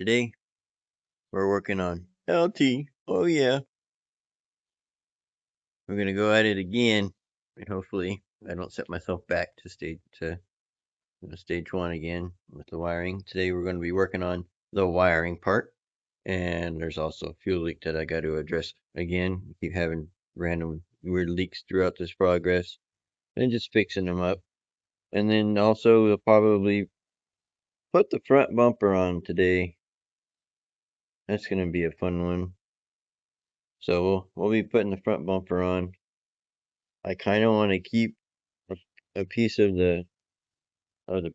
today we're working on LT. Oh yeah. We're gonna go at it again, and hopefully I don't set myself back to stage one again with the wiring. Today we're going to be working on the wiring part, and there's also a fuel leak that I got to address again. We keep having random weird leaks throughout this progress, and just fixing them up. And then also we'll probably put the front bumper on today. That's gonna be a fun one. So we'll be putting the front bumper on. I kind of want to keep a piece of the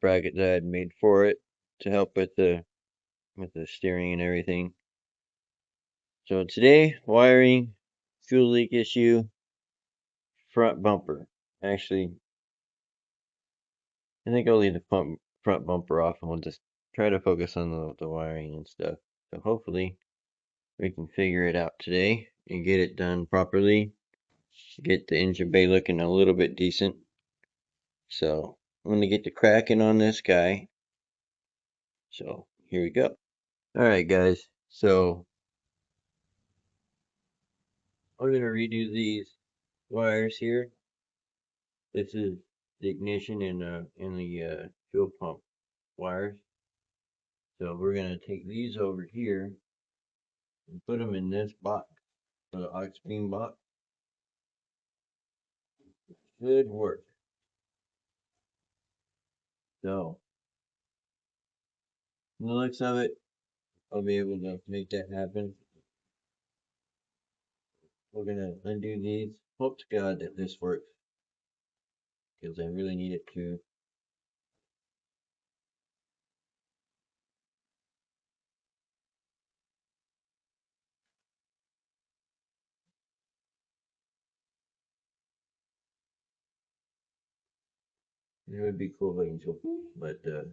bracket that I had made for it to help with the steering and everything. So today, wiring, fuel leak issue, front bumper. Actually, I think I'll leave the front bumper off and we'll just try to focus on the wiring and stuff. So hopefully we can figure it out today and get it done properly. Get the engine bay looking a little bit decent. So I'm going to get to cracking on this guy. So here we go. Alright guys, so I'm going to redo these wires here. This is the ignition and the fuel pump wires. So we're going to take these over here and put them in this box, the aux beam box. Should work. So, from the looks of it, I'll be able to make that happen. We're going to undo these. Hope to God that this works, because I really need it to. It would be cool if I can go, but or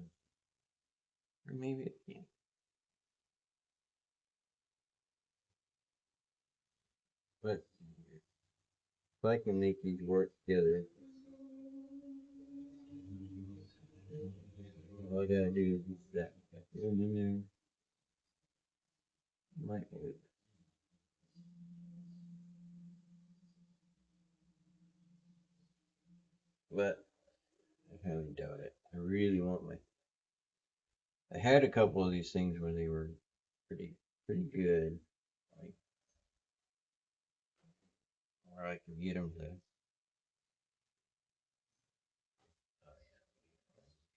maybe yeah. But if I can make these work together, all I gotta do is that. In there. Might work. But I highly doubt it. I really want my. I had a couple of these things where they were pretty good, like where I could get them to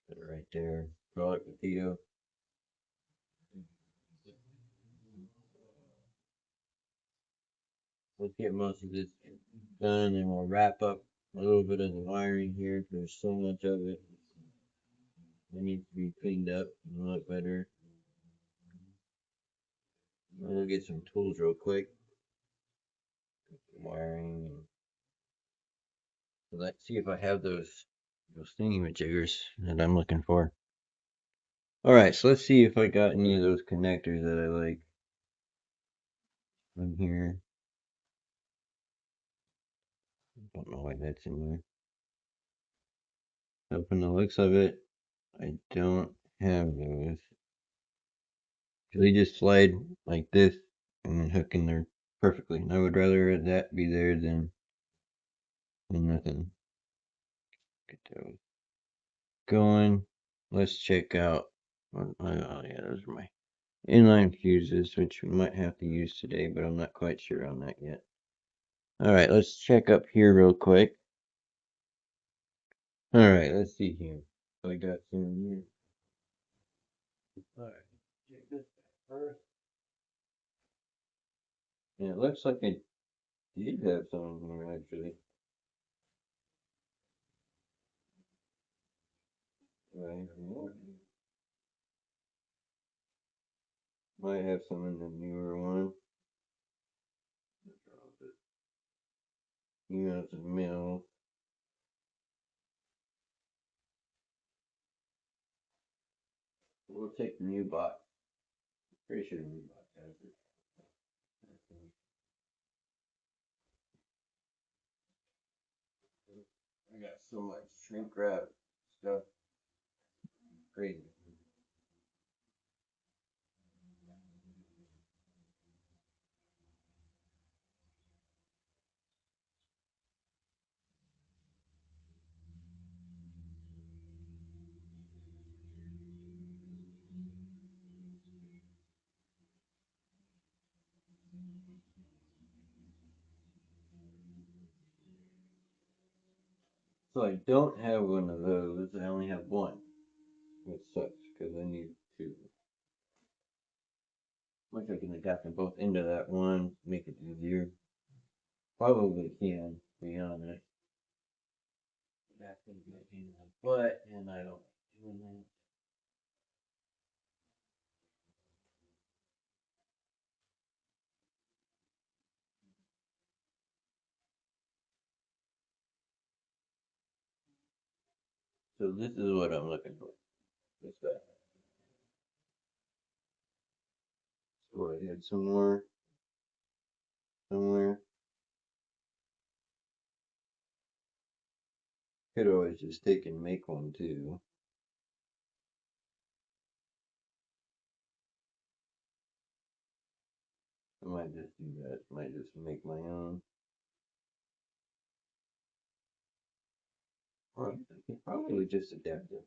put it right there. Garlic potato. Let's get most of this done, and we'll wrap up a little bit of the wiring here. There's so much of it. It needs to be cleaned up and look better. We'll get some tools real quick. Wiring. And so let's see if I have those thingy-majiggers that I'm looking for. Alright, so let's see if I got any of those connectors that I like in here. Don't know why that's in there. So from the looks of it, I don't have those. They just slide like this and then hook in there perfectly. And I would rather that be there than nothing. Get those going. Let's check out. Oh yeah, those are my inline fuses, which we might have to use today, but I'm not quite sure on that yet. Alright, let's check up here real quick. Alright, let's see here. I got some here. Alright, check this first. Yeah, it looks like I did have some in here actually. Right. Might have some in the newer one. Emails and mail. We'll take the new box. Pretty sure the new box has it. I got so much shrink wrap stuff. Crazy. So I don't have one of those. I only have one, which sucks because I need two. Wish I can adapt them both into that one, make it easier. Probably can, to be honest. That's gonna be a pain in the butt, and I don't like doing that. So this is what I'm looking for. This guy. So I had some more somewhere. Could always just take and make one too. I might just do that. Might just make my own. Or I could probably just adapt it.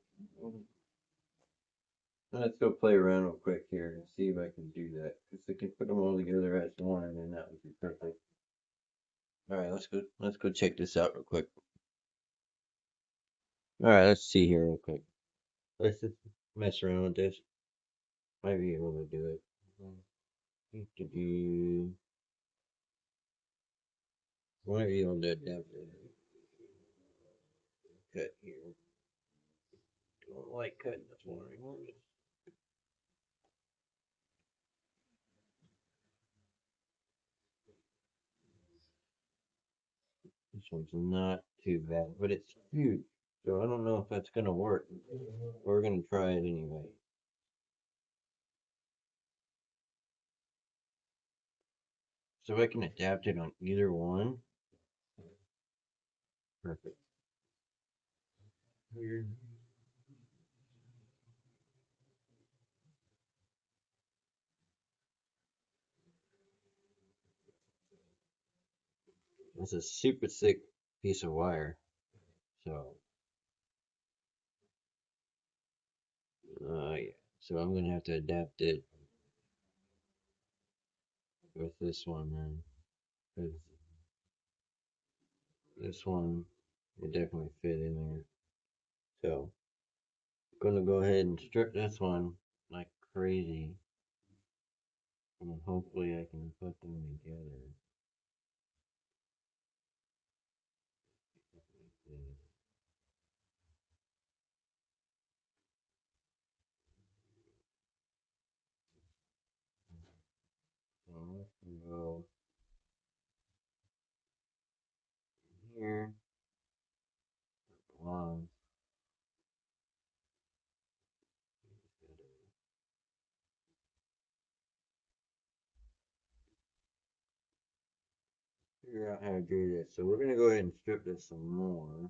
Let's go play around real quick here and see if I can do that. Because I can put them all together as one, and that would be perfect. All right, let's go. Let's go check this out real quick. All right, let's see here real quick. Let's just mess around with this. Might be able to do it. To do. Might be able to adapt it. Cut here. Don't like cutting this one anymore. This one's not too bad, but it's huge. So I don't know if that's gonna work. We're gonna try it anyway. So I can adapt it on either one. Perfect. Here. It's a super thick piece of wire. So, yeah. So I'm gonna have to adapt it with this one then. Because this one would definitely fit in there. So, I'm gonna go ahead and strip this one like crazy. And hopefully I can put them together. So I can go here, belong. Figure out how to do this. So we're gonna go ahead and strip this some more.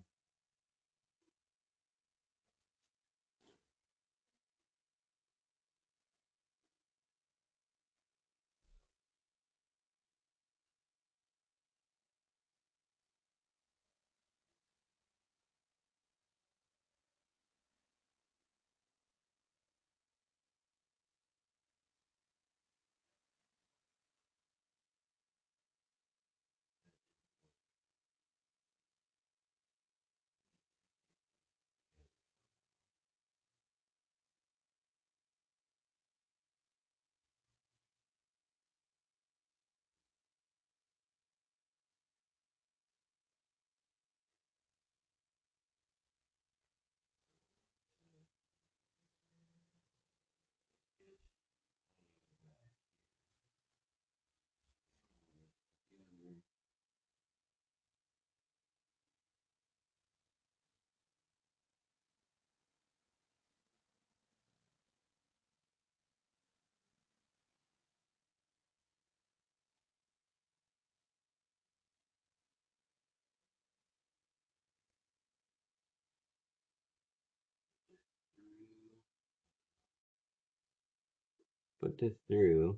Put this through.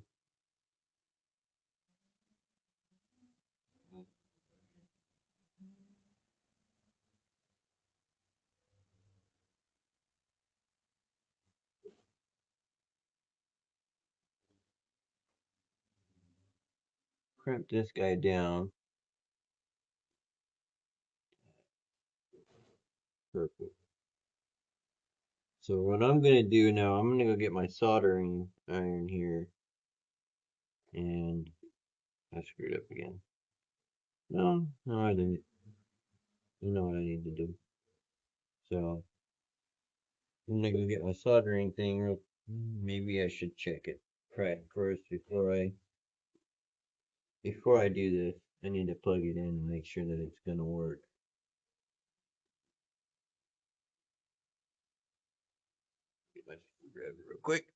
crimp this guy down. Perfect. So what I'm gonna do now, I'm gonna go get my soldering iron here, and I screwed up again. No, I didn't. I know what I need to do. So I'm gonna go get my soldering thing real. Maybe I should check it right first before I do this. I need to plug it in and make sure that it's gonna work. Get my screwdriver real quick.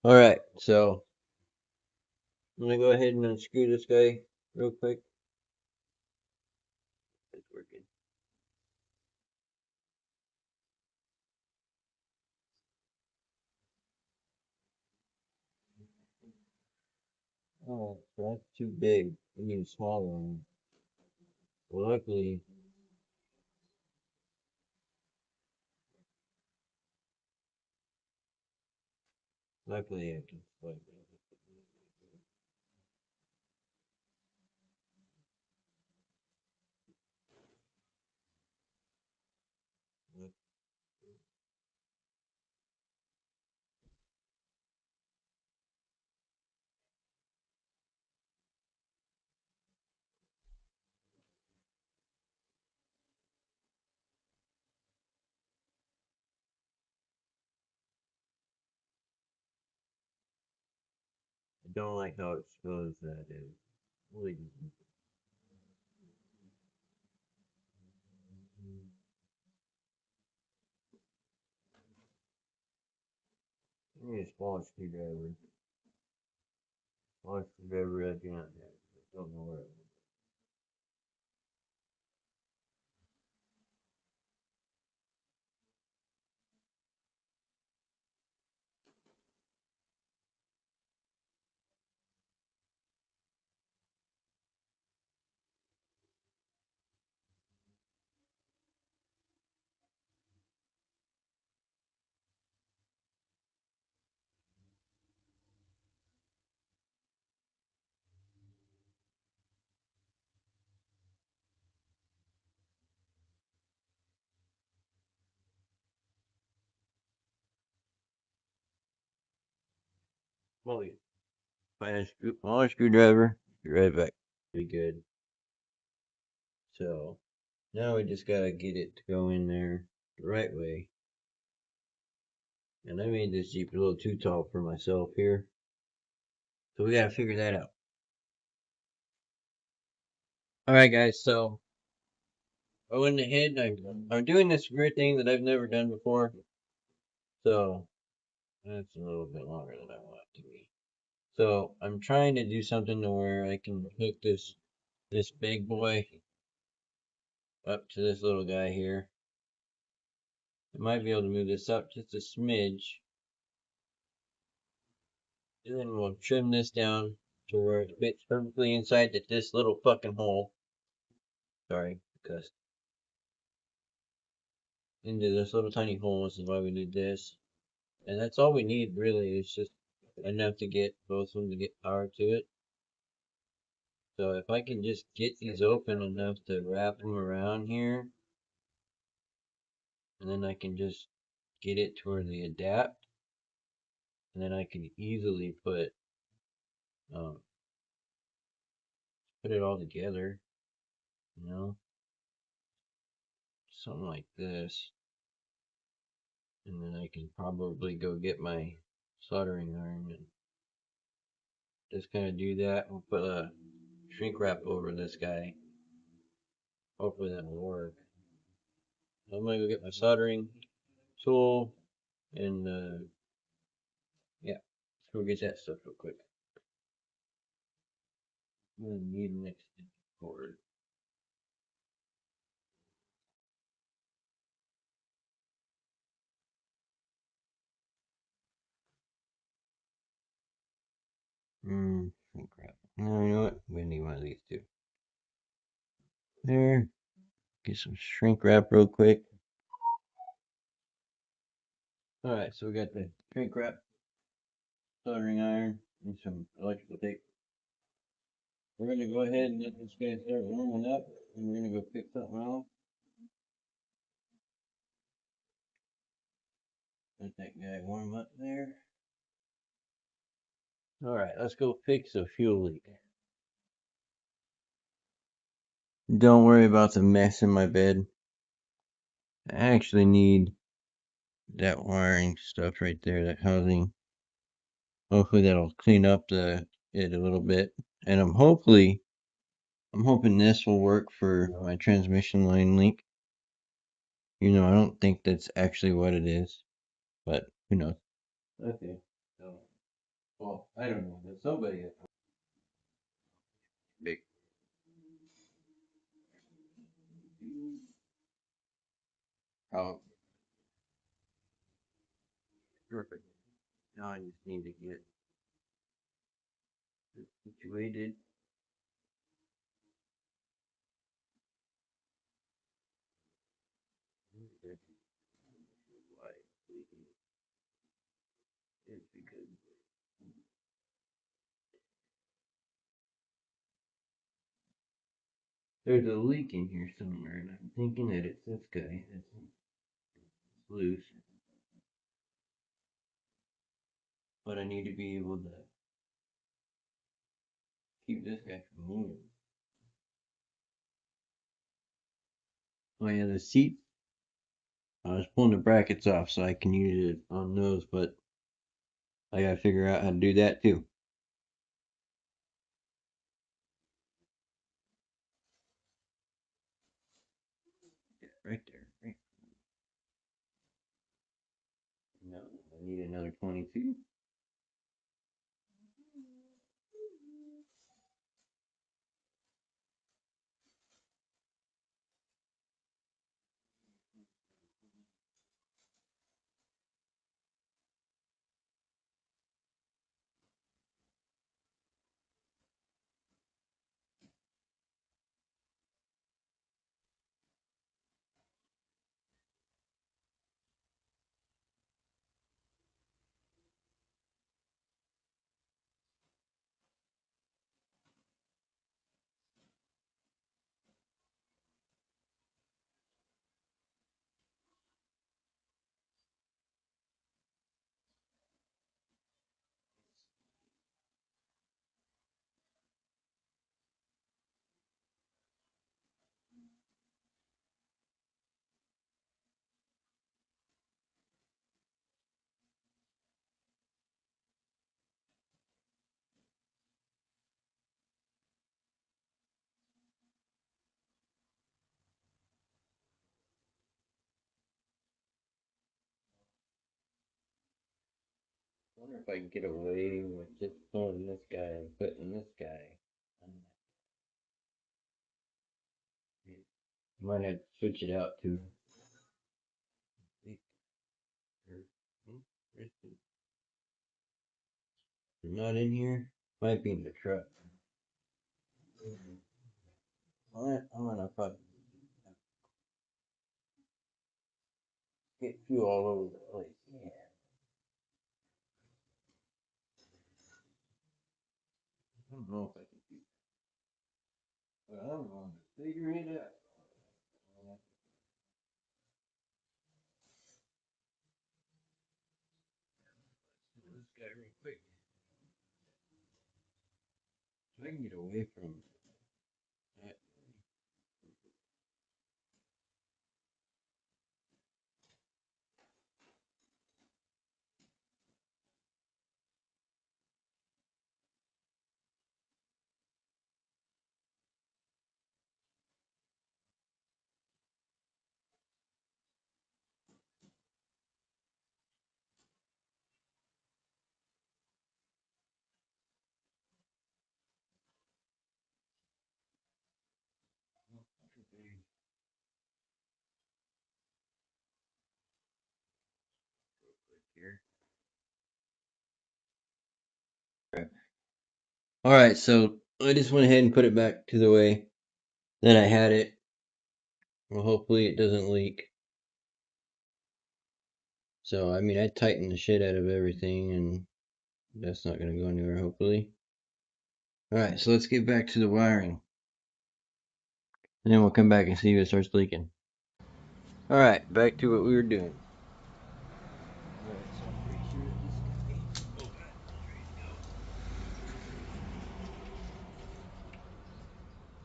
All right, so I'm gonna go ahead and unscrew this guy real quick. It's working. Oh, so that's too big. I need a smaller one. Well, luckily I can plug it. I don't like how exposed that is. Really, I need a smaller screwdriver. Smaller screwdriver I do not have. I don't know where it is. Well, find a smaller screwdriver. Be right back. Pretty good. So now we just gotta get it to go in there the right way. And I made this Jeep a little too tall for myself here. So we gotta figure that out. Alright guys, so I went ahead and I'm doing this weird thing that I've never done before. So that's a little bit longer than I want it to be. So I'm trying to do something to where I can hook this big boy up to this little guy here. I might be able to move this up just a smidge. And then we'll trim this down to where it fits perfectly inside this little fucking hole. Sorry, because into this little tiny hole. This is why we did this. And that's all we need really. It's just enough to get both of them to get power to it. So if I can just get these open enough to wrap them around here, and then I can just get it to where they adapt, and then I can easily um, put it all together, you know, something like this, and then I can probably go get my soldering iron and just kind of do that. We'll put a shrink wrap over this guy. Hopefully that will work. I'm gonna go get my soldering tool and yeah, let's go get that stuff real quick. I'm gonna need an extension cord. Shrink wrap. No, you know what? We need one of these two. There. Get some shrink wrap real quick. Alright, so we got the shrink wrap soldering iron. Need some electrical tape. We're gonna go ahead and let this guy start warming up, and we're gonna go pick something else. Let that guy warm up there. All right, let's go fix a fuel leak. Don't worry about the mess in my bed. I actually need that wiring stuff right there, that housing. Hopefully that'll clean up it a little bit. And I'm hoping this will work for my transmission line leak. You know, I don't think that's actually what it is, but who knows? Okay. So, well, I don't know, but somebody big. Oh, perfect. Now I just need to get it situated. Why it's leaking is because there's a leak in here somewhere, and I'm thinking that it's this guy that's loose. But I need to be able to keep this guy from moving. Oh yeah, the seat. I was pulling the brackets off so I can use it on those, but I gotta figure out how to do that too. Yeah, right there. Right. No, I need another 22. I wonder if I can get away with just pulling this guy and putting this guy on. Might have to switch it out to. They're not in here. Might be in the truck. I'm gonna fuck get fuel all over the place. Yeah. I don't know if I can do that. But I'm going to figure it out. This guy real quick. So I can get away from that. Here. All right, so I just went ahead and put it back to the way that I had it. Well, hopefully it doesn't leak. So, I mean, I tightened the shit out of everything and That's not going to go anywhere, hopefully. Alright, so let's get back to the wiring. And then we'll come back and see if it starts leaking. Alright, back to what we were doing.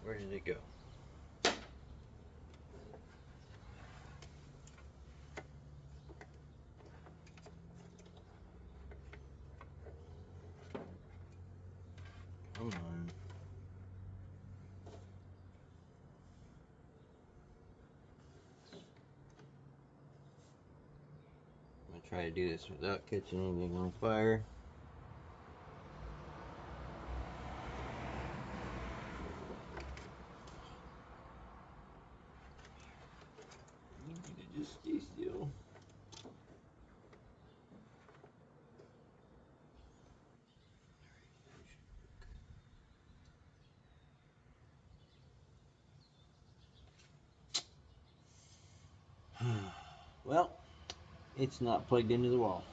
Where did it go? Come on. I'm going to try to do this without catching anything on fire. I need you to just stay still. Well, it's not plugged into the wall.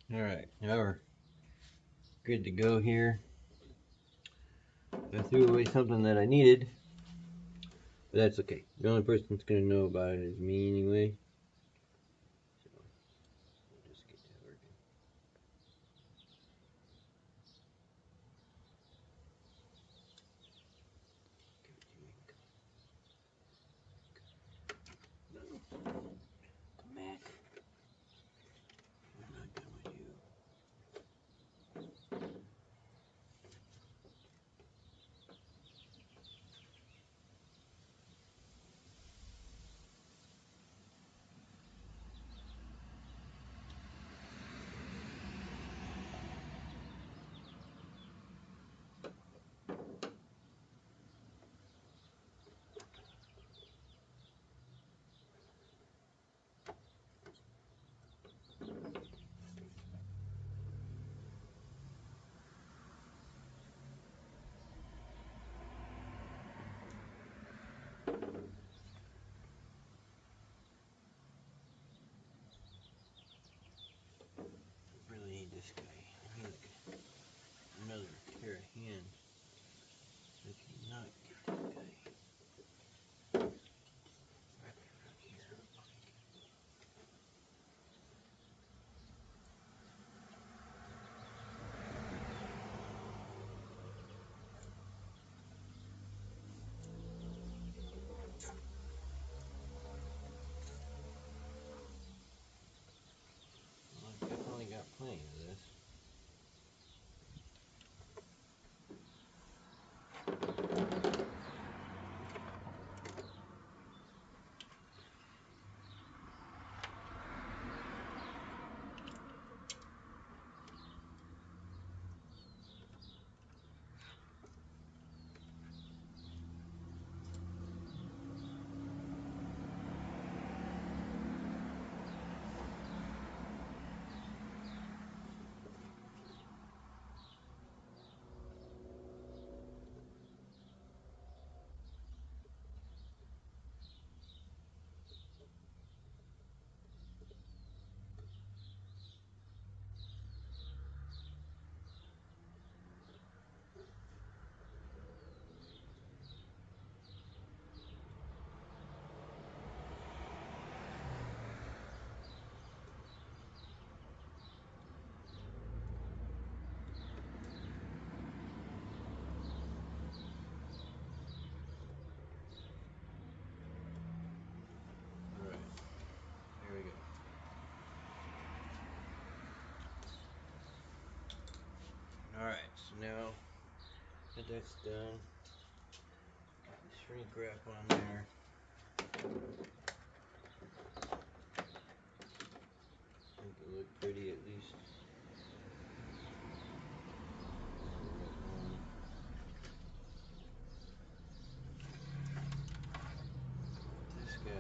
Alright, now we're good to go here. I threw away something that I needed, but that's okay. The only person that's going to know about it is me anyway. So, we'll just get that working. No, come back. I'm not done with you. I really need this guy. I need like another pair of hands. I cannot get this guy. Right around here. Well, I've definitely got plenty of this. Alright, there we go. Alright, so now that that's done, get this shrink wrap on there. Make it look pretty at least. This guy.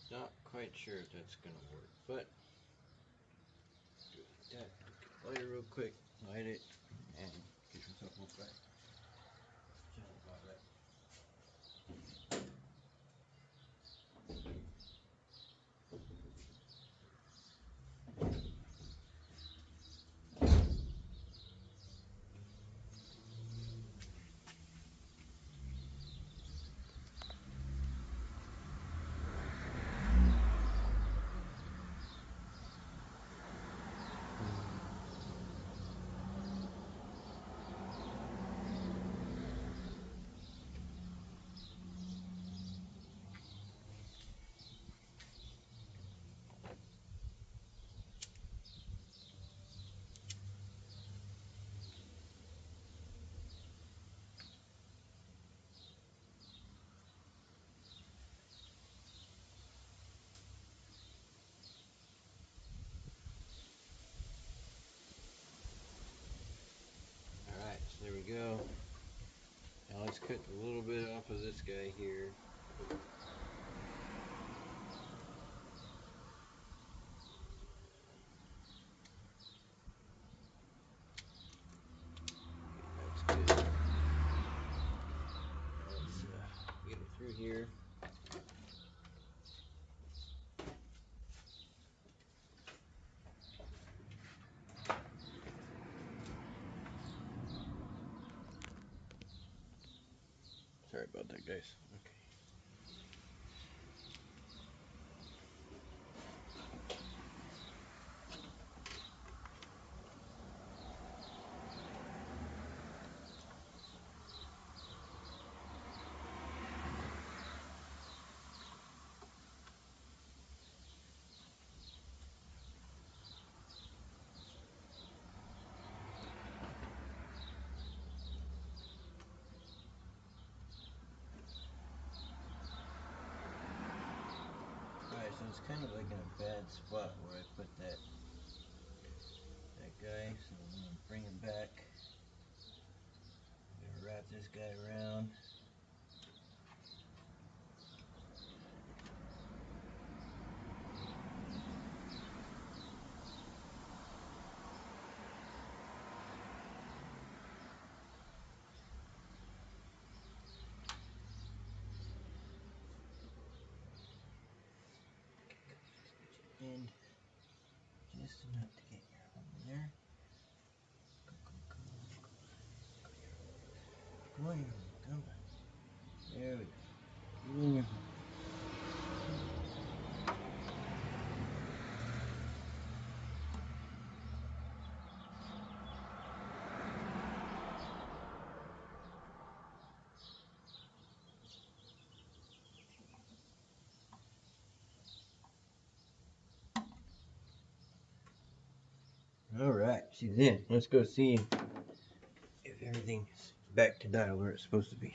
So not quite sure if that's gonna work, but do it like that. Light it real quick, light it, and get yourself hooked back. Chill about that. Alright, so there we go. Now let's cut a little bit off of this guy here. That's good. Now let's get it through here. Sorry about that, guys. Okay. Alright, so it's kind of like in a bad spot where I put that guy, so I'm going to bring him back. I'm going to wrap this guy around. And just enough to get your arm in there. Come on, come on. There we go. Get in your hole. Alright, she's in. Let's go see if everything's back to dial where it's supposed to be.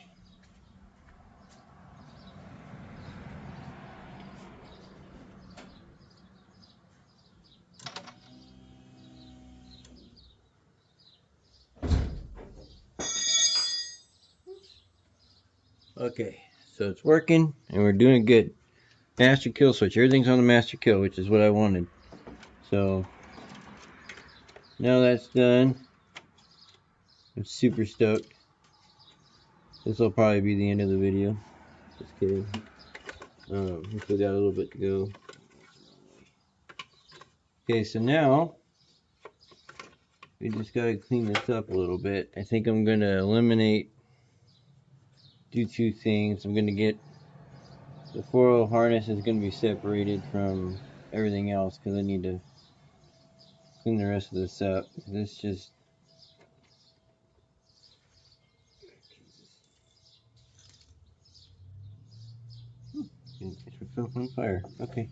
Okay, so it's working and we're doing good. Master kill switch. Everything's on the master kill, which is what I wanted. So now that's done. I'm super stoked. This will probably be the end of the video. Just kidding. We still got a little bit to go. Okay, so now we just gotta clean this up a little bit. I think I'm gonna do two things. I'm gonna get the 4.0 harness is gonna be separated from everything else because I need to clean the rest of this up. This just myself on fire. Okay.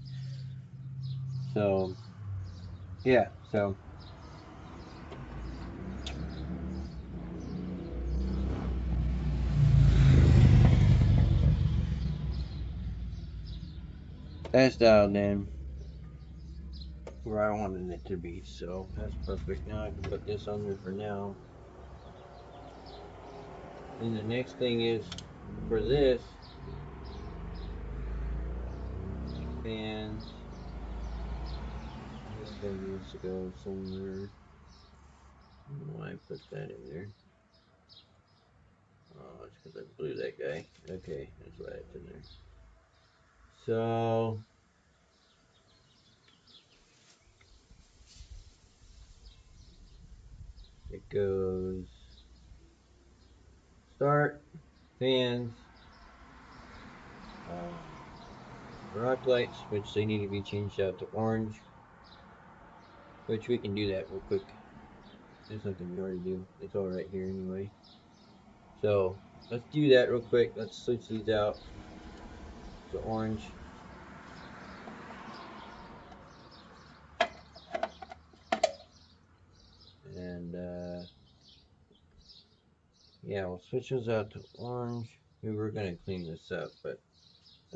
So, yeah, so that's dialed in where I wanted it to be, so that's perfect. Now I can put this on there for now. And the next thing is for this fans, this guy needs to go somewhere. I don't know why I put that in there. Oh, it's because I blew that guy. Okay, that's why it's in there. So it goes start, fans, rock lights, which they need to be changed out to orange, which we can do that real quick. There's nothing we already do. It's all right here anyway. So let's do that real quick. Let's switch these out to orange. And yeah, we'll switch those out to orange. We were gonna clean this up, but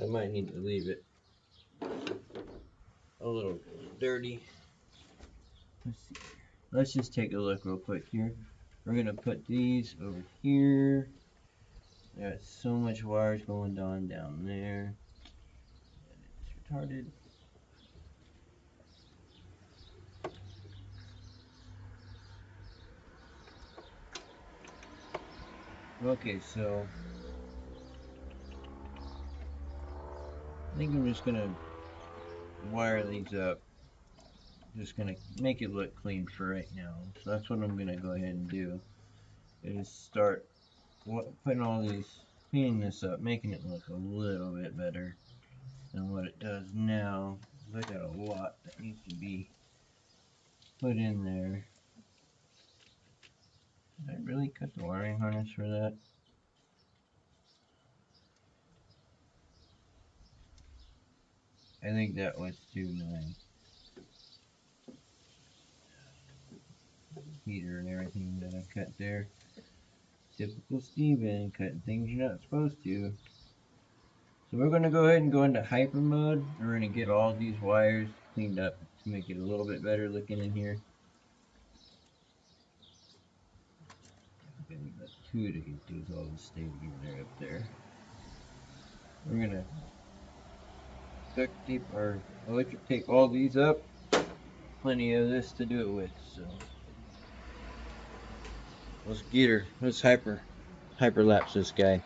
I might need to leave it a little dirty. Let's see. Let's just take a look real quick here. We're gonna put these over here. There's so much wires going down there. It's retarded. Okay, so I think I'm just gonna wire these up. Just gonna make it look clean for right now. So that's what I'm gonna go ahead and do. Is start putting all these, cleaning this up, making it look a little bit better than what it does now. I got a lot that needs to be put in there. Did I really cut the wiring harness for that? I think that was too nice. Heater and everything that I cut there. Typical Steven, cutting things you're not supposed to. So we're going to go ahead and go into hyper mode. We're going to get all these wires cleaned up to make it a little bit better looking in here. I think that's two to get these all to stay together up there. We're going to duct tape or electric tape all these up. Plenty of this to do it with, so let's get her. Let's hyperlapse this guy.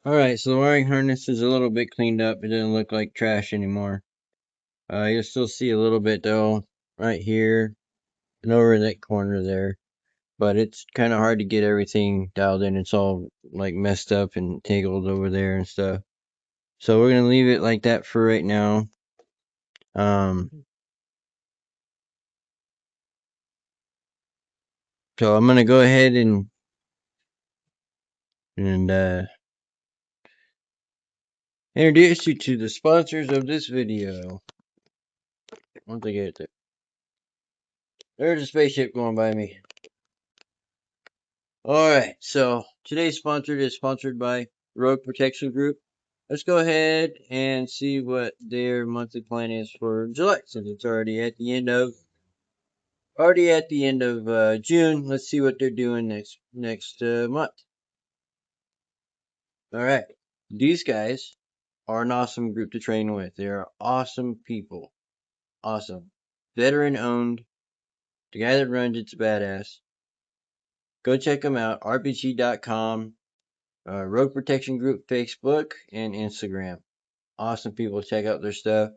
Alright, so the wiring harness is a little bit cleaned up. It doesn't look like trash anymore. You'll still see a little bit though, right here and over in that corner there. But it's kind of hard to get everything dialed in. It's all like messed up and tangled over there and stuff. So we're gonna leave it like that for right now. So I'm gonna go ahead and introduce you to the sponsors of this video. Once I get it there. There's a spaceship going by me. Alright, so today's sponsored by Rogue Protection Group. Let's go ahead and see what their monthly plan is for July, since it's already at the end of June. Let's see what they're doing next month. Alright, these guys are an awesome group to train with. They are awesome people. Awesome. Veteran owned. The guy that runs it's badass. Go check them out. RPG.com, Rogue Protection Group Facebook and Instagram. Awesome people. Check out their stuff.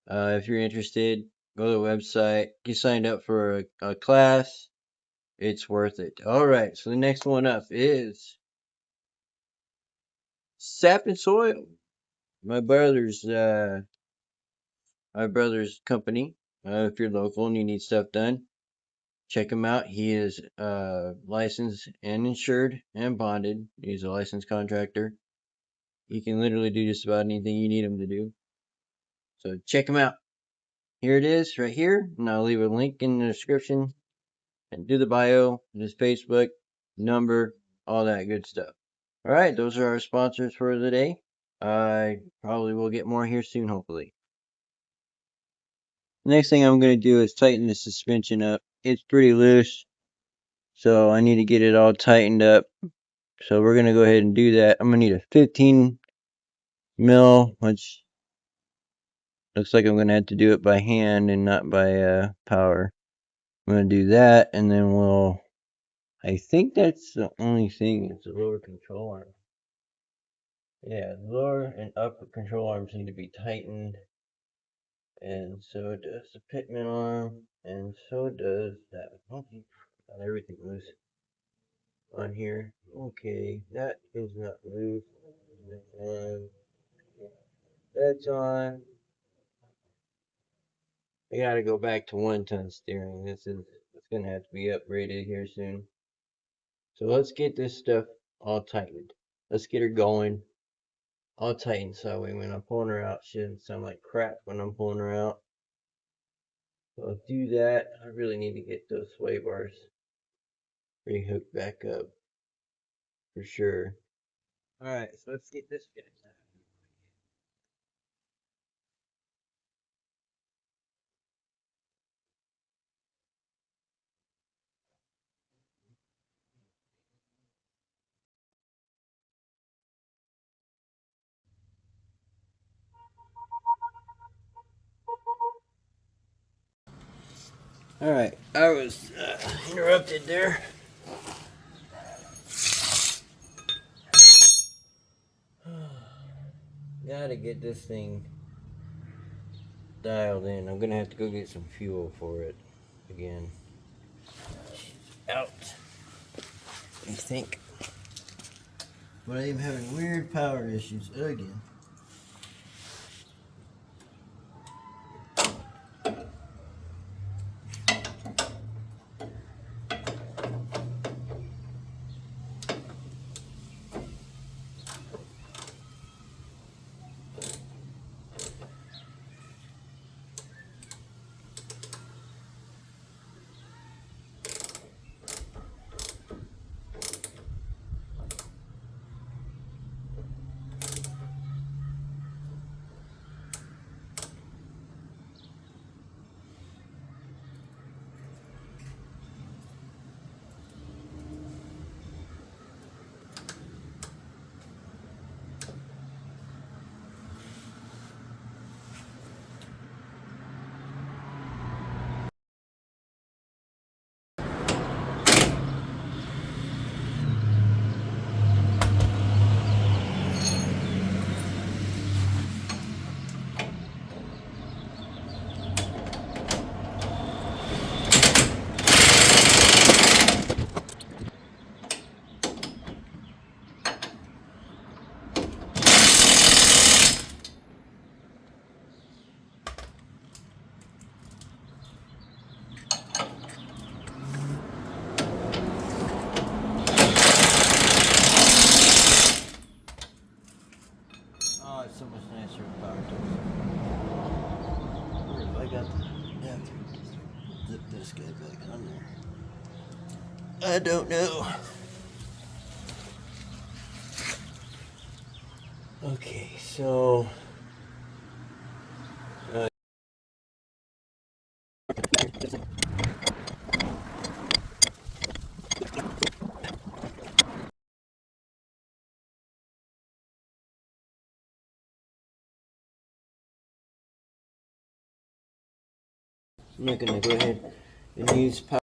If you're interested, go to the website, get signed up for a class. It's worth it. All right, so the next one up is Sap and Soil. My brother's company. If you're local and you need stuff done, check him out. He is licensed and insured and bonded. He's a licensed contractor. He can literally do just about anything you need him to do. So check him out. Here it is, right here, and I'll leave a link in the description. And do the bio, his Facebook, number, all that good stuff. All right, those are our sponsors for the day. I probably will get more here soon, hopefully. The next thing I'm going to do is tighten the suspension up. It's pretty loose, so I need to get it all tightened up. So we're going to go ahead and do that. I'm going to need a 15 mil, which looks like I'm going to have to do it by hand and not by power. I'm going to do that, and then I think that's the only thing. It's a lower control arm. Yeah, the lower and upper control arms need to be tightened, and so does the pitman arm, and so does that. Okay, got everything loose on here. Okay, that is not loose. And that's on. I gotta go back to 1-ton steering. It's gonna have to be upgraded here soon. So let's get this stuff all tightened. Let's get her going. All tightened so that way when I'm pulling her out, she doesn't sound like crap when I'm pulling her out. So I'll do that. I really need to get those sway bars rehooked back up for sure. Alright, so let's get this guy. Alright, I was interrupted there. Gotta get this thing dialed in. I'm gonna have to go get some fuel for it again. Out. I think. But I am having weird power issues again. Oh, it's so much nicer with power tools. Or if I got the adapter, zip this guy back on there. I don't know. Okay, so I'm not gonna go ahead and use power.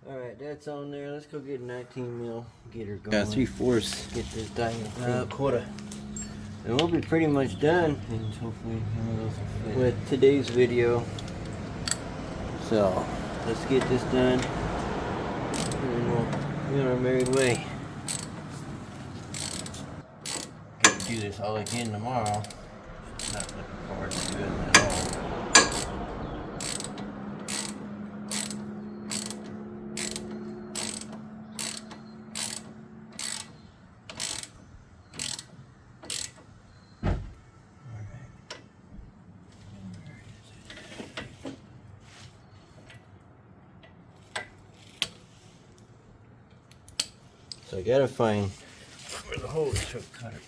Alright, that's on there. Let's go get a 19 mil. Get her going. Yeah, 3/4. Get this diamond up. Quarter. And we'll be pretty much done. And hopefully one of those will fit. With today's video. So let's get this done. And we'll be on our merry way. Get to do this all again tomorrow. Not looking forward to doing it at all. So I gotta find where the hole is to cut it.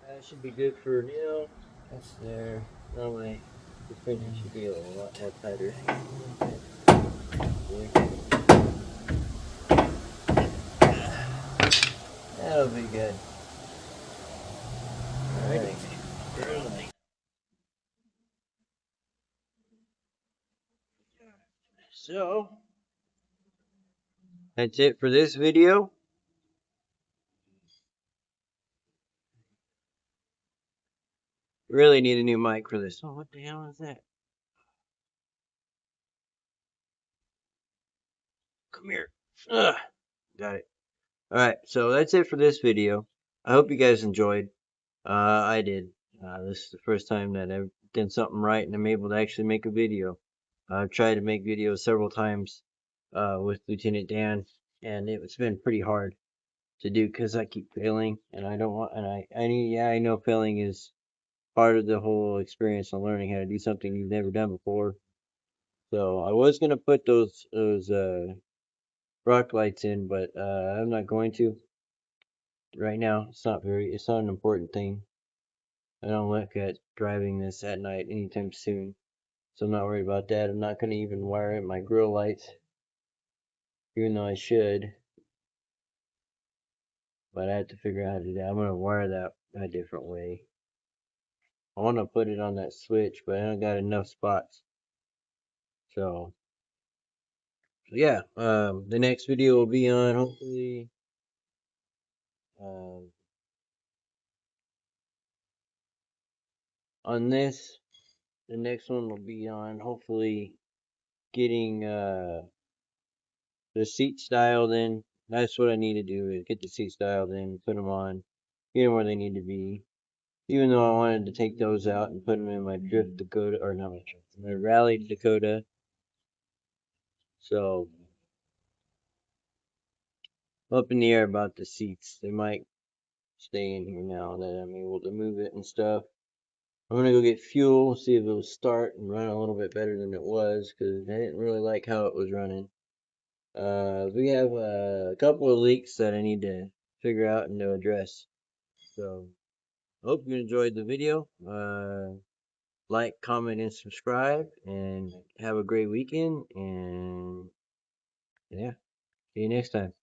That should be good for now. That's there. Now my printer should be a lot more tighter. That'll be good. Alright. So that's it for this video. Really need a new mic for this. Oh, what the hell is that? Come here. Ugh. Got it. Alright, so that's it for this video. I hope you guys enjoyed. I did. This is the first time that I've done something right and I'm able to actually make a video. I've tried to make videos several times with Lieutenant Dan, and it's been pretty hard to do because I keep failing, and I don't want. And I know failing is part of the whole experience on learning how to do something you've never done before. So I was gonna put those rock lights in, but I'm not going to right now. It's not an important thing. I don't look at driving this at night anytime soon, so I'm not worried about that. I'm not gonna even wire in my grill lights, even though I should. But I have to figure out how to do that. I'm gonna wire that a different way. I want to put it on that switch, but I don't got enough spots. So yeah, the next video will be on hopefully on this. The next one will be on hopefully getting the seats dialed in. That's what I need to do, is get the seats dialed in, put them on, get them where they need to be. Even though I wanted to take those out and put them in my drift Dakota, or not my drift, my rally Dakota. So up in the air about the seats. They might stay in here now that I'm able to move it and stuff. I'm gonna go get fuel, see if it'll start and run a little bit better than it was, because I didn't really like how it was running. We have a couple of leaks that I need to figure out and to address. So, hope you enjoyed the video. Like, comment, and subscribe, and have a great weekend. And yeah, see you next time.